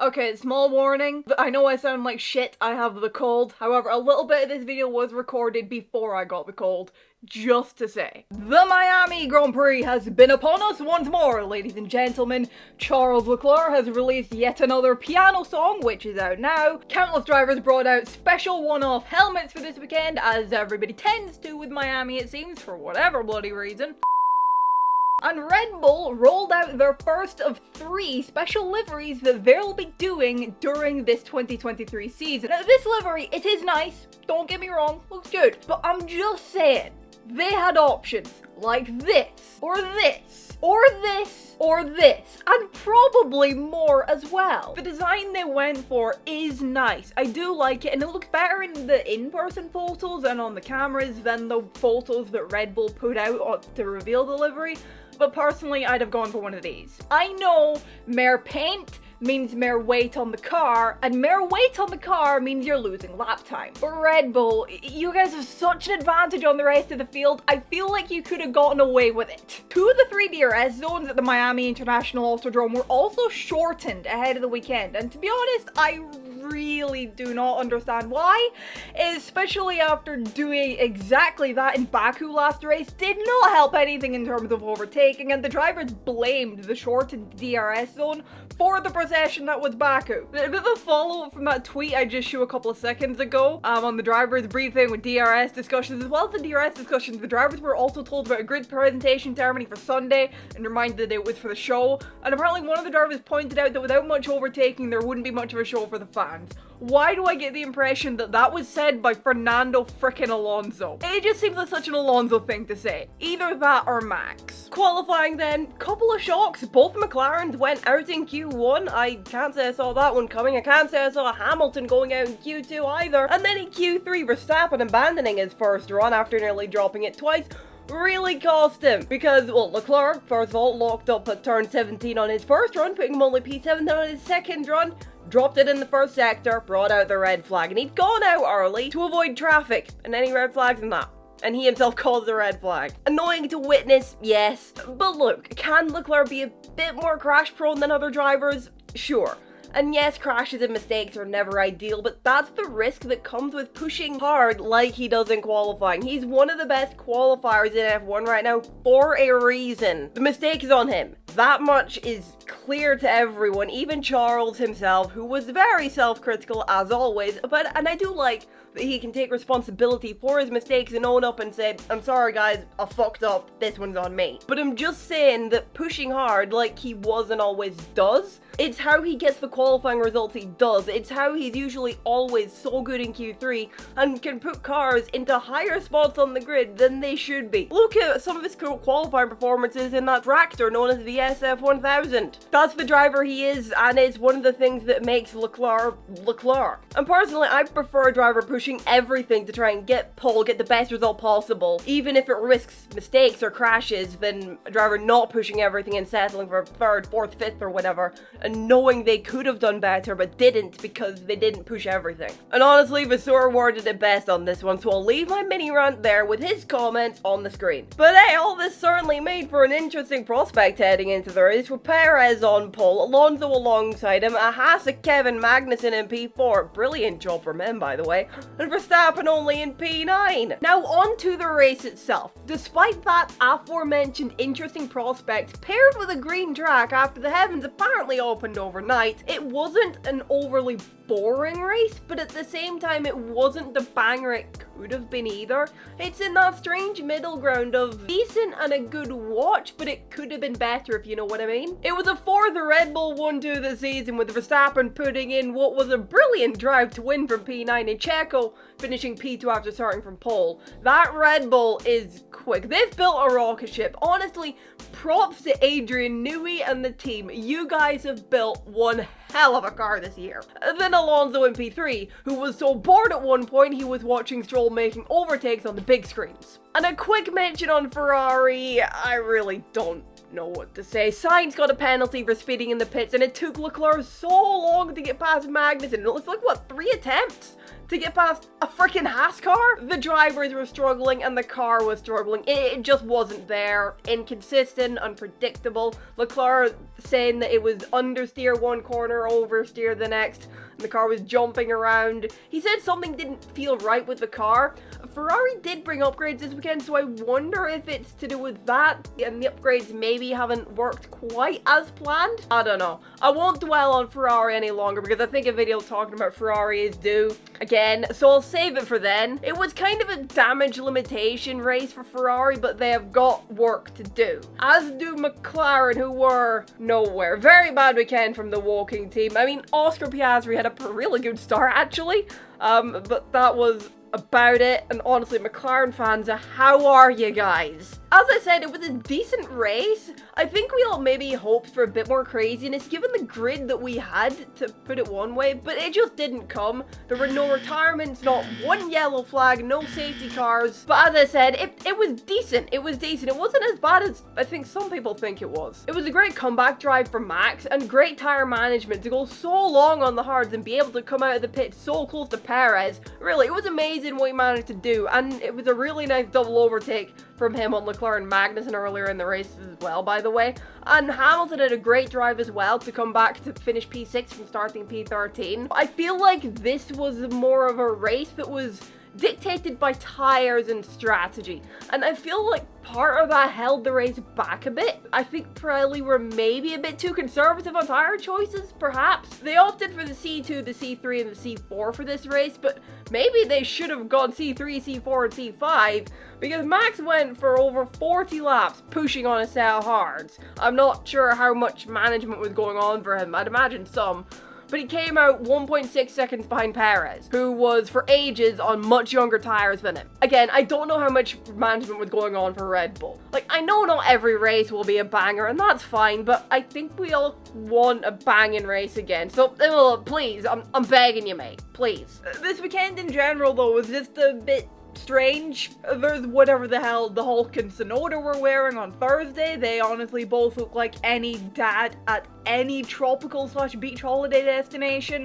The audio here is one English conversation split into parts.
Okay, small warning. I know I sound like shit, I have the cold. However, a little bit of this video was recorded before I got the cold. Just to say. The Miami Grand Prix has been upon us once more, ladies and gentlemen. Charles Leclerc has released yet another piano song, which is out now. Countless drivers brought out special one-off helmets for this weekend, as everybody tends to with Miami, it seems, for whatever bloody reason. And Red Bull rolled out their first of 3 special liveries that they'll be doing during this 2023 season. Now, this livery, it is nice, don't get me wrong, looks good, but I'm just saying, they had options like this, or this, or this, or this, and probably more as well. The design they went for is nice. I do like it, and it looks better in the in-person photos and on the cameras than the photos that Red Bull put out to reveal the livery. But personally, I'd have gone for one of these. I know more paint means more weight on the car, and more weight on the car means you're losing lap time. But Red Bull, you guys have such an advantage on the rest of the field, I feel like you could have gotten away with it. 2 of the 3 DRS zones at the Miami International Autodrome were also shortened ahead of the weekend, and to be honest, I really do not understand why, especially after doing exactly that in Baku last race. Did not help anything in terms of overtaking, and the drivers blamed the shortened DRS zone for the procession that was Baku. A bit of a follow-up from that tweet I just showed a couple of seconds ago on the drivers briefing with DRS discussions. As well as the DRS discussions, the drivers were also told about a grid presentation ceremony for Sunday and reminded that it was for the show, and apparently one of the drivers pointed out that without much overtaking there wouldn't be much of a show for the fans. Why do I get the impression that that was said by Fernando frickin' Alonso? It just seems like such an Alonso thing to say. Either that or Max. Qualifying then, couple of shocks. Both McLarens went out in Q1. I can't say I saw that one coming. I can't say I saw Hamilton going out in Q2 either. And then in Q3, Verstappen abandoning his first run after nearly dropping it twice really cost him, because, well, Leclerc, first of all, locked up at turn 17 on his first run, putting him only P7, then on his second run, dropped it in the first sector, brought out the red flag, and he'd gone out early to avoid traffic, and any red flags in that. And he himself caused the red flag. Annoying to witness, yes, but look, can Leclerc be a bit more crash prone than other drivers? Sure. And yes, crashes and mistakes are never ideal, but that's the risk that comes with pushing hard like he does in qualifying. He's one of the best qualifiers in F1 right now for a reason. The mistake is on him. That much is clear to everyone, even Charles himself, who was very self-critical as always, and I do like that he can take responsibility for his mistakes and own up and say, I'm sorry guys, I fucked up, this one's on me. But I'm just saying that pushing hard like he was and always does, it's how he gets the qualifying results he does. It's how he's usually always so good in Q3 and can put cars into higher spots on the grid than they should be. Look at some of his qualifying performances in that tractor known as the SF1000. That's the driver he is, and it's one of the things that makes Leclerc Leclerc. And personally, I prefer a driver pushing everything to try and get the best result possible, even if it risks mistakes or crashes, than a driver not pushing everything and settling for 3rd, 4th, 5th or whatever, and knowing they could have done better but didn't because they didn't push everything. And honestly, Vasseur worded it best on this one, so I'll leave my mini rant there with his comments on the screen. But hey, all this certainly made for an interesting prospect heading into the race, with Perez on pole, Alonso alongside him, a Haas of Kevin Magnussen in P4, brilliant job from him by the way, and Verstappen only in P9. Now on to the race itself. Despite that aforementioned interesting prospect, paired with a green track after the heavens apparently opened overnight, it wasn't an overly boring race, but at the same time it wasn't the banger it could have been either. It's in that strange middle ground of decent and a good watch, but it could have been better if you know what I mean. It was a 4th Red Bull 1-2 this season, with Verstappen putting in what was a brilliant drive to win from P9 and Checo finishing P2 after starting from pole. That Red Bull is quick. They've built a rocket ship. Honestly, props to Adrian Newey and the team. You guys have built one hell of a car this year. And then Alonso in P3, who was so bored at one point he was watching Stroll making overtakes on the big screens. And a quick mention on Ferrari, I really don't know what to say. Sainz got a penalty for speeding in the pits, and it took Leclerc so long to get past Magnussen. It was like, what, 3 attempts to get past a freaking Haas car. The drivers were struggling and the car was struggling. It just wasn't there. Inconsistent, unpredictable. Leclerc saying that it was understeer one corner, oversteer the next. The car was jumping around. He said something didn't feel right with the car. Ferrari did bring upgrades this weekend, so I wonder if it's to do with that, and the upgrades maybe haven't worked quite as planned. I don't know. I won't dwell on Ferrari any longer because I think a video talking about Ferrari is due again, so I'll save it for then. It was kind of a damage limitation race for Ferrari, but they have got work to do. As do McLaren, who were nowhere. Very bad weekend from the walking team. I mean, Oscar Piastri had a really good start actually, but that was about it. And honestly, McLaren fans, how are you guys? As I said, it was a decent race. I think we all maybe hoped for a bit more craziness given the grid that we had, to put it one way, but it just didn't come. There were no retirements, not one yellow flag, no safety cars. But as I said, it was decent. It was decent. It wasn't as bad as I think some people think it was. It was a great comeback drive for Max and great tire management to go so long on the hards and be able to come out of the pit so close to Perez. Really, it was amazing what he managed to do, and it was a really nice double overtake from him on Leclerc and Magnussen earlier in the race as well, by the way. And Hamilton had a great drive as well to come back to finish P6 from starting P13. I feel like this was more of a race that was dictated by tires and strategy, and I feel like part of that held the race back a bit. I think Pirelli were maybe a bit too conservative on tire choices, perhaps. They opted for the C2, the C3, and the C4 for this race, but maybe they should have gone C3, C4, and C5, because Max went for over 40 laps pushing on a set of hards. I'm not sure how much management was going on for him. I'd imagine some. But he came out 1.6 seconds behind Perez, who was for ages on much younger tires than him. Again, I don't know how much management was going on for Red Bull. Like, I know not every race will be a banger, and that's fine, but I think we all want a banging race again. So, please, I'm begging you, mate. Please. This weekend in general, though, was just a bit strange. There's whatever the hell the Hulk and Sonoda were wearing on Thursday. They honestly both look like any dad at any tropical/beach holiday destination.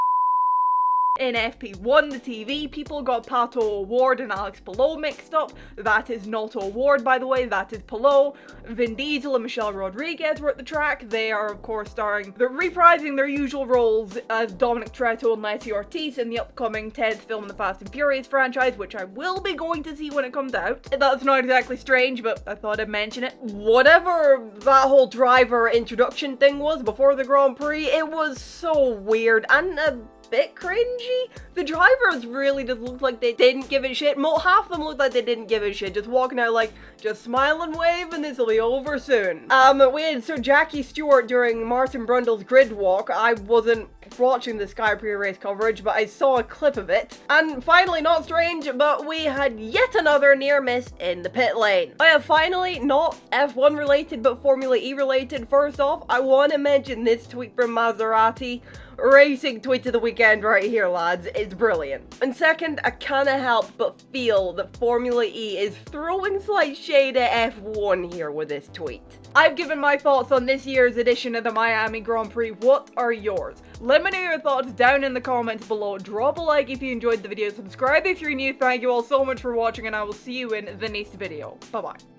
In FP1, the TV people got Pato O'Ward and Alex Palou mixed up. That is not O'Ward, by the way, that is Palou. Vin Diesel and Michelle Rodriguez were at the track. They are, of course, they're reprising their usual roles as Dominic Toretto and Letty Ortiz in the upcoming 10th film in the Fast and Furious franchise, which I will be going to see when it comes out. That's not exactly strange, but I thought I'd mention it. Whatever that whole driver introduction thing was before the Grand Prix, it was so weird and a bit cringy. The drivers really just looked like they didn't give a shit. Half of them looked like they didn't give a shit, just walking out like, just smile and wave and this will be over soon. We had Sir Jackie Stewart during Martin Brundle's grid walk. I wasn't watching the Sky pre-race coverage, but I saw a clip of it. And finally, not strange, but we had yet another near miss in the pit lane. I have finally, not F1 related, but Formula E related. First off, I want to mention this tweet from Maserati. Racing tweet of the weekend right here, lads. It's brilliant. And second, I can't help but feel that Formula E is throwing slight shade at F1 here with this tweet. I've given my thoughts on this year's edition of the Miami Grand Prix. What are yours? Let me know your thoughts down in the comments below. Drop a like if you enjoyed the video. Subscribe if you're new. Thank you all so much for watching, and I will see you in the next video. Bye bye.